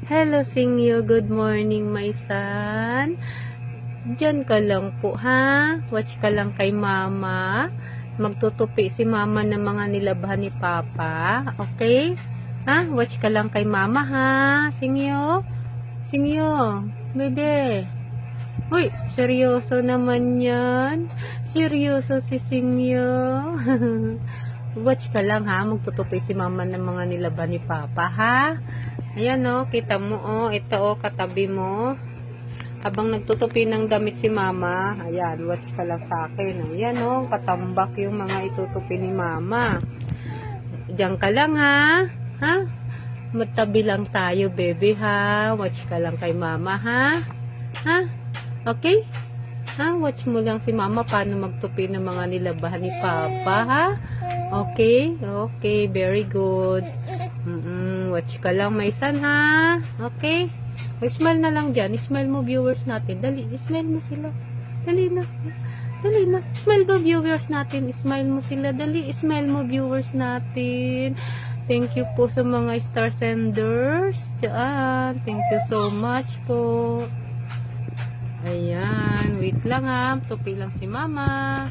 Hello, Singyo. Good morning, my son. Diyan ka lang po, ha? Watch ka lang kay mama. Magtutupi si mama ng mga nilabhan ni papa. Okay? Ha? Watch ka lang kay mama, ha? Singyo? Singyo, bebe. Uy, seryoso naman yan. Seryoso si Singyo. Watch ka lang, ha? Magtutupi si mama ng mga nilabhan ni papa, ha? Ayan, oh, kita mo, oh, ito, oh, katabi mo. Habang nagtutupi ng damit si mama, ayan, watch ka lang sa akin. Ayan, oh, katambak yung mga itutupi ni mama. Diyan ka lang, ha? Ha? Magtabi lang tayo, baby, ha? Watch ka lang kay mama, ha? Ha? Okay? Ha? Watch mo lang si mama paano magtupi ng mga nilabahan ni papa, ha? Okay? Okay, very good. Watch ka lang, my son, ha? Okay? O, smile na lang dyan. Smile mo, viewers natin. Dali, smile mo sila. Dali na. Dali na. Smile mo, viewers natin. Smile mo sila. Dali, smile mo, viewers natin. Thank you po sa mga star senders. Diyan. Thank you so much po. Ayan. Wait lang, ha. Tupi lang si mama.